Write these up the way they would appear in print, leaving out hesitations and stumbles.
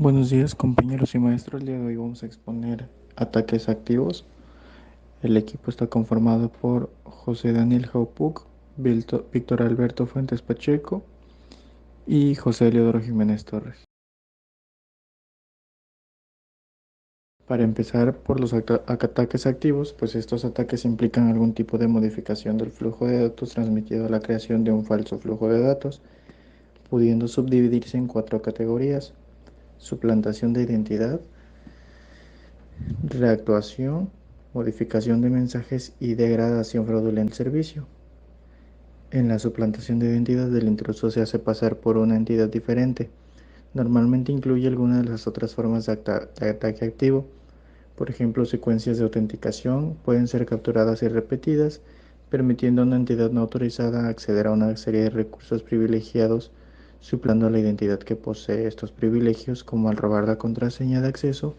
Buenos días compañeros y maestros, el día de hoy vamos a exponer ataques activos. El equipo está conformado por José Daniel Jaupuc, Víctor Alberto Fuentes Pacheco y José Leodoro Jiménez Torres. Para empezar por los ataques activos, pues estos ataques implican algún tipo de modificación del flujo de datos transmitido a la creación de un falso flujo de datos, pudiendo subdividirse en 4 categorías: suplantación de identidad, reactuación, modificación de mensajes y degradación fraudulenta del servicio. En la suplantación de identidad, el intruso se hace pasar por una entidad diferente. Normalmente incluye algunas de las otras formas de ataque activo. Por ejemplo, secuencias de autenticación pueden ser capturadas y repetidas, permitiendo a una entidad no autorizada acceder a una serie de recursos privilegiados, suplando la identidad que posee estos privilegios, como al robar la contraseña de acceso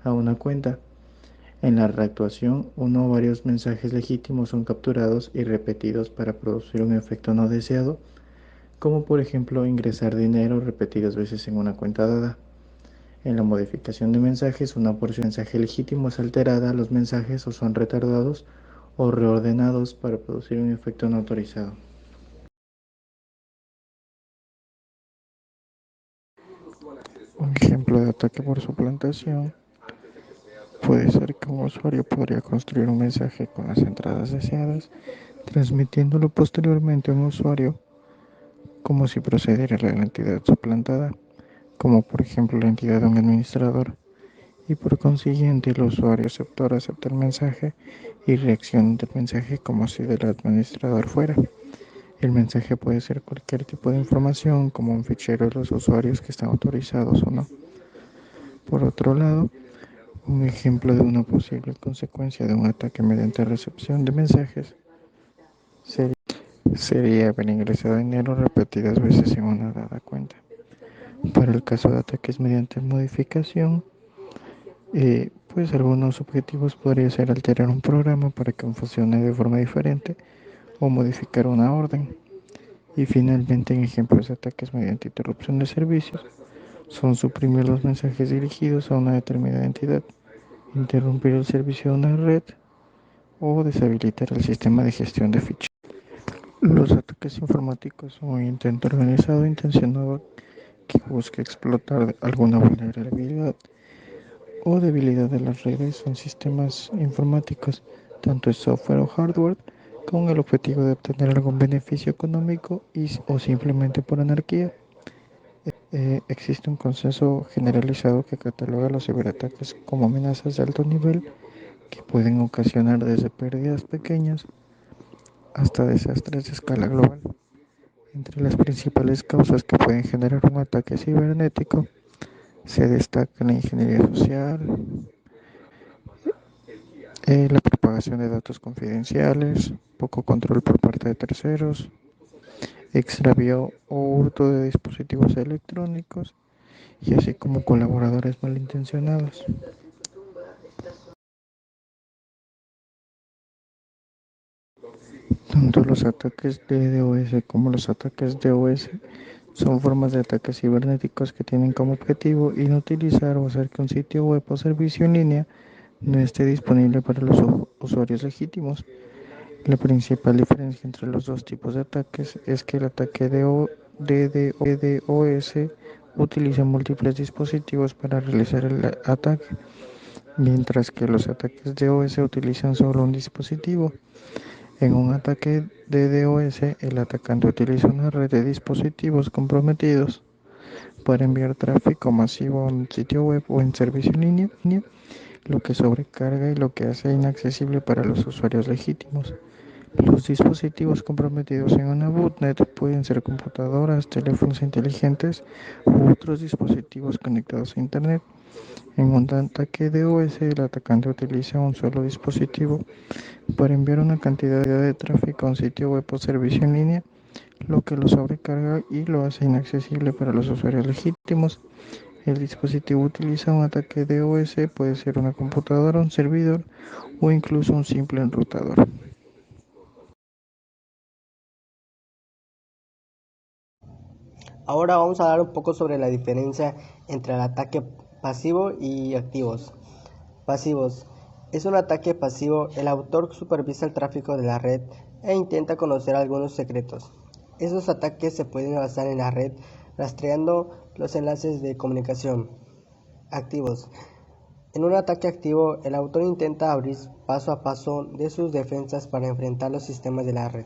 a una cuenta. En la reactuación, uno o varios mensajes legítimos son capturados y repetidos para producir un efecto no deseado, como por ejemplo ingresar dinero repetidas veces en una cuenta dada. En la modificación de mensajes, una porción de mensaje legítimo es alterada, los mensajes o son retardados o reordenados para producir un efecto no autorizado. Un ejemplo de ataque por suplantación puede ser que un usuario podría construir un mensaje con las entradas deseadas, transmitiéndolo posteriormente a un usuario como si procediera la entidad suplantada, como por ejemplo la entidad de un administrador, y por consiguiente el usuario receptor acepta el mensaje y reacciona del mensaje como si del administrador fuera. El mensaje puede ser cualquier tipo de información, como un fichero de los usuarios que están autorizados o no. Por otro lado, un ejemplo de una posible consecuencia de un ataque mediante recepción de mensajes sería haber ingresado dinero repetidas veces en una dada cuenta. Para el caso de ataques mediante modificación, pues algunos objetivos podría ser alterar un programa para que funcione de forma diferente o modificar una orden. Y finalmente, en ejemplos de ataques mediante interrupción de servicios, son suprimir los mensajes dirigidos a una determinada entidad, interrumpir el servicio de una red o deshabilitar el sistema de gestión de ficheros. Los ataques informáticos son un intento organizado e intencionado que busca explotar alguna vulnerabilidad o debilidad de las redes o sistemas informáticos, tanto en software o hardware, con el objetivo de obtener algún beneficio económico o simplemente por anarquía. Existe un consenso generalizado que cataloga los ciberataques como amenazas de alto nivel que pueden ocasionar desde pérdidas pequeñas hasta desastres de escala global. Entre las principales causas que pueden generar un ataque cibernético se destaca la ingeniería social, la propagación de datos confidenciales, poco control por parte de terceros, extravío o hurto de dispositivos electrónicos y así como colaboradores malintencionados. Tanto los ataques de DOS como los ataques DOS son formas de ataques cibernéticos que tienen como objetivo inutilizar o hacer que un sitio web o servicio en línea no esté disponible para los usuarios legítimos. La principal diferencia entre los dos tipos de ataques es que el ataque de DDoS utiliza múltiples dispositivos para realizar el ataque, mientras que los ataques de DOS utilizan solo un dispositivo. En un ataque de DDoS, el atacante utiliza una red de dispositivos comprometidos para enviar tráfico masivo a un sitio web o en servicio en línea, lo que sobrecarga y lo que hace inaccesible para los usuarios legítimos. Los dispositivos comprometidos en una botnet pueden ser computadoras, teléfonos inteligentes u otros dispositivos conectados a Internet. En un ataque DOS, el atacante utiliza un solo dispositivo para enviar una cantidad de tráfico a un sitio web o servicio en línea, lo que lo sobrecarga y lo hace inaccesible para los usuarios legítimos. El dispositivo utiliza un ataque DOS, puede ser una computadora, un servidor o incluso un simple enrutador. Ahora vamos a hablar un poco sobre la diferencia entre el ataque pasivo y activos. Pasivos. Es un ataque pasivo. El autor supervisa el tráfico de la red e intenta conocer algunos secretos. Esos ataques se pueden basar en la red rastreando los enlaces de comunicación. Activos. En un ataque activo, el autor intenta abrir paso a paso de sus defensas para enfrentar los sistemas de la red.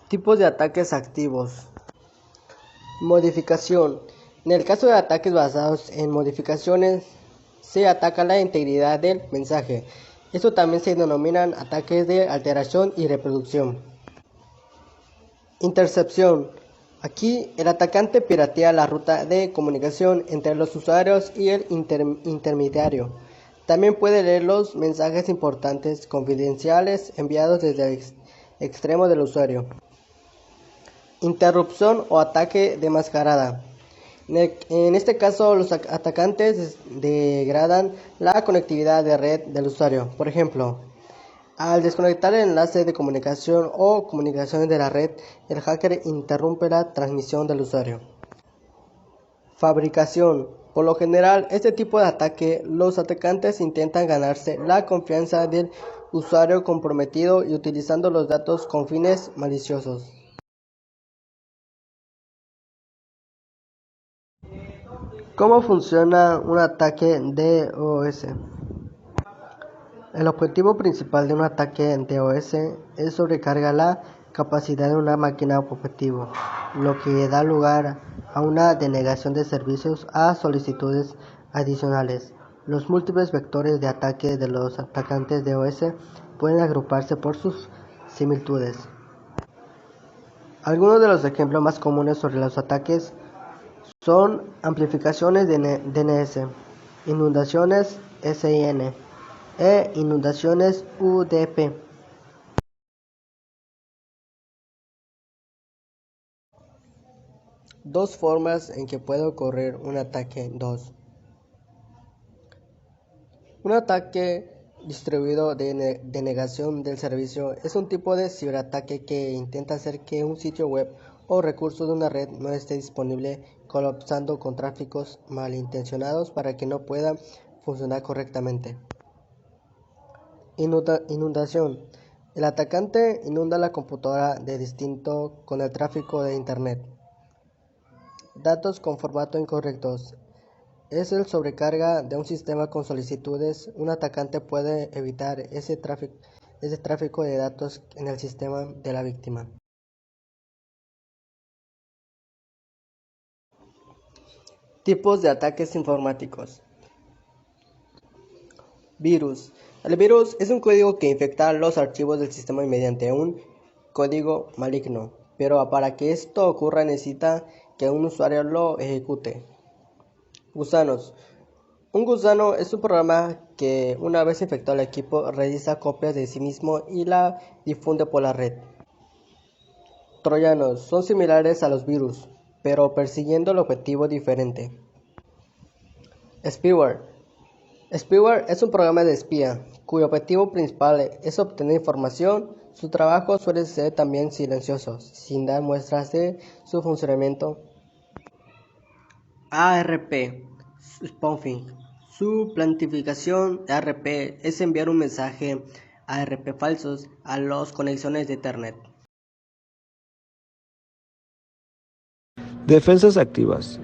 Tipos de ataques activos. Modificación. En el caso de ataques basados en modificaciones, se ataca la integridad del mensaje. Esto también se denominan ataques de alteración y reproducción. Intercepción. Aquí el atacante piratea la ruta de comunicación entre los usuarios y el intermediario. También puede leer los mensajes importantes confidenciales enviados desde el extremo del usuario. Interrupción o ataque de mascarada. En este caso, los atacantes degradan la conectividad de red del usuario. Por ejemplo, al desconectar el enlace de comunicación o comunicaciones de la red, el hacker interrumpe la transmisión del usuario. Fabricación. Por lo general, este tipo de ataque, los atacantes intentan ganarse la confianza del usuario comprometido y utilizando los datos con fines maliciosos. ¿Cómo funciona un ataque DOS? El objetivo principal de un ataque en DOS es sobrecargar la capacidad de una máquina objetivo, lo que da lugar a una denegación de servicios a solicitudes adicionales. Los múltiples vectores de ataque de los atacantes DOS pueden agruparse por sus similitudes. Algunos de los ejemplos más comunes sobre los ataques son amplificaciones de DNS, inundaciones SIN e inundaciones UDP. Dos formas en que puede ocurrir un ataque DOS. Un ataque distribuido de denegación del servicio es un tipo de ciberataque que intenta hacer que un sitio web o recurso de una red no esté disponible, colapsando con tráficos malintencionados para que no pueda funcionar correctamente. Inundación. El atacante inunda la computadora de distinto con el tráfico de Internet. Datos con formato incorrectos. Es el sobrecarga de un sistema con solicitudes. Un atacante puede evitar ese tráfico de datos en el sistema de la víctima. Tipos de ataques informáticos. Virus. El virus es un código que infecta los archivos del sistema mediante un código maligno, pero para que esto ocurra necesita que un usuario lo ejecute. Gusanos. Un gusano es un programa que, una vez infectado el equipo, realiza copias de sí mismo y la difunde por la red. Troyanos son similares a los virus, pero persiguiendo el objetivo diferente. Spyware. Spyware es un programa de espía, cuyo objetivo principal es obtener información. Su trabajo suele ser también silencioso, sin dar muestras de su funcionamiento. ARP. Spoofing. Su planificación de ARP es enviar un mensaje ARP falsos a las conexiones de Ethernet. Defensas activas.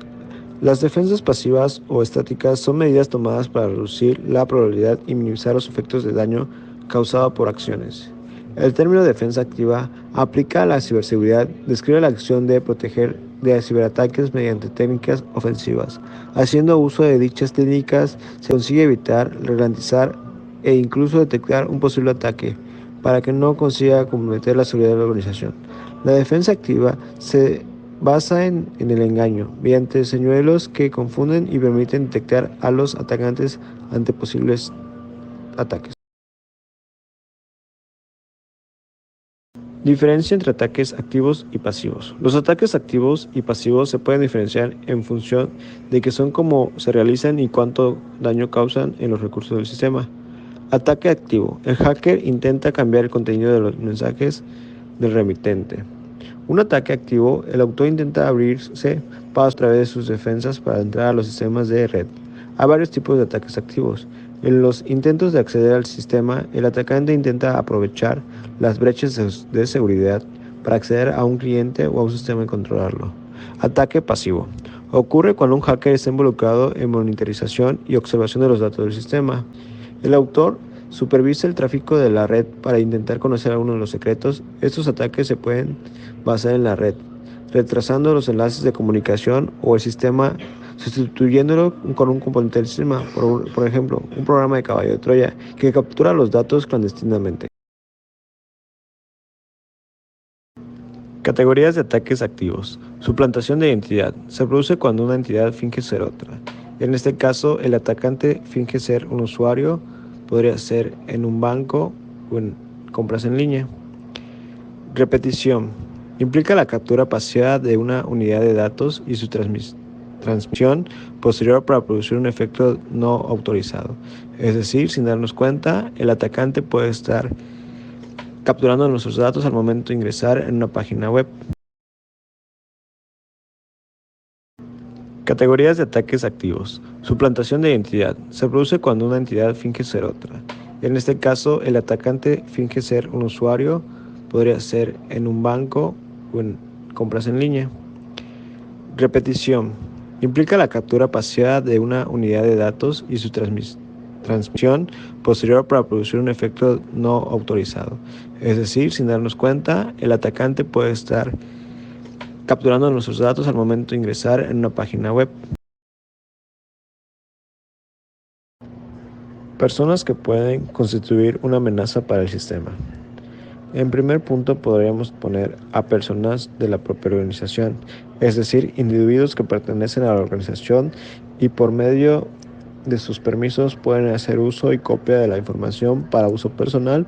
Las defensas pasivas o estáticas son medidas tomadas para reducir la probabilidad y minimizar los efectos de daño causado por acciones. El término defensa activa aplica a la ciberseguridad, describe la acción de proteger de ciberataques mediante técnicas ofensivas. Haciendo uso de dichas técnicas se consigue evitar, ralentizar e incluso detectar un posible ataque para que no consiga comprometer la seguridad de la organización. La defensa activa se basa en el engaño, mediante señuelos que confunden y permiten detectar a los atacantes ante posibles ataques. Diferencia entre ataques activos y pasivos. Los ataques activos y pasivos se pueden diferenciar en función de que son cómo se realizan y cuánto daño causan en los recursos del sistema. Ataque activo. El hacker intenta cambiar el contenido de los mensajes del remitente. Un ataque activo, el autor intenta abrirse pasos a través de sus defensas para entrar a los sistemas de red. Hay varios tipos de ataques activos. En los intentos de acceder al sistema, el atacante intenta aprovechar las brechas de seguridad para acceder a un cliente o a un sistema y controlarlo. Ataque pasivo. Ocurre cuando un hacker está involucrado en monitorización y observación de los datos del sistema. El autor supervisa el tráfico de la red para intentar conocer algunos de los secretos. Estos ataques se pueden basar en la red, retrasando los enlaces de comunicación o el sistema, sustituyéndolo con un componente del sistema, por ejemplo, un programa de caballo de Troya que captura los datos clandestinamente. Categorías de ataques activos. Suplantación de identidad. Se produce cuando una entidad finge ser otra. En este caso, el atacante finge ser un usuario, podría ser en un banco o en compras en línea. Repetición. Implica la captura pasiva de una unidad de datos y su transmisión posterior para producir un efecto no autorizado. Es decir, sin darnos cuenta, el atacante puede estar capturando nuestros datos al momento de ingresar en una página web. Categorías de ataques activos. Suplantación de identidad. Se produce cuando una entidad finge ser otra. En este caso, el atacante finge ser un usuario, podría ser en un banco o en compras en línea. Repetición. Implica la captura pasiva de una unidad de datos y su transmisión posterior para producir un efecto no autorizado. Es decir, sin darnos cuenta, el atacante puede estar capturando nuestros datos al momento de ingresar en una página web. Personas que pueden constituir una amenaza para el sistema. En primer punto podríamos poner a personas de la propia organización, es decir, individuos que pertenecen a la organización y por medio de sus permisos pueden hacer uso y copia de la información para uso personal.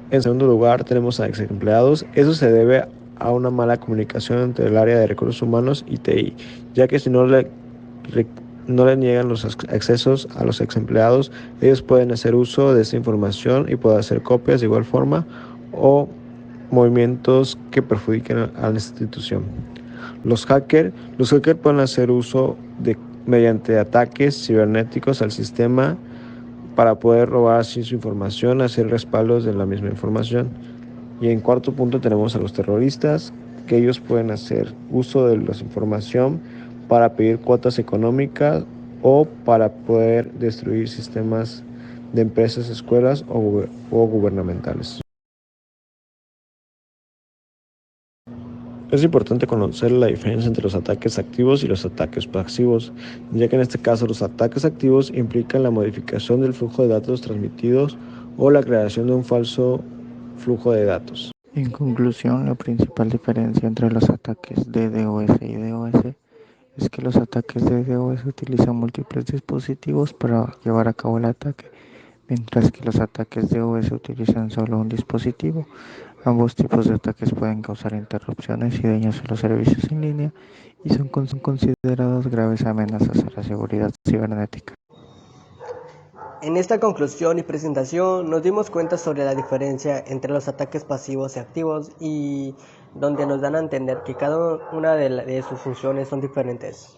En segundo lugar tenemos a ex empleados. Eso se debe a una mala comunicación entre el área de recursos humanos y TI, ya que si no le niegan los accesos a los ex empleados, ellos pueden hacer uso de esta información y pueden hacer copias de igual forma o movimientos que perjudiquen a la institución. Los hackers pueden hacer uso mediante ataques cibernéticos al sistema para poder robar así su información, hacer respaldos de la misma información. Y en cuarto punto tenemos a los terroristas, que ellos pueden hacer uso de la información para pedir cuotas económicas o para poder destruir sistemas de empresas, escuelas o gubernamentales. Es importante conocer la diferencia entre los ataques activos y los ataques pasivos, ya que en este caso los ataques activos implican la modificación del flujo de datos transmitidos o la creación de un falso flujo de datos. En conclusión, la principal diferencia entre los ataques de DOS y DOS es que los ataques de DOS utilizan múltiples dispositivos para llevar a cabo el ataque, mientras que los ataques de DOS utilizan solo un dispositivo. Ambos tipos de ataques pueden causar interrupciones y daños a los servicios en línea y son considerados graves amenazas a la seguridad cibernética. En esta conclusión y presentación nos dimos cuenta sobre la diferencia entre los ataques pasivos y activos y donde nos dan a entender que cada una de sus funciones son diferentes.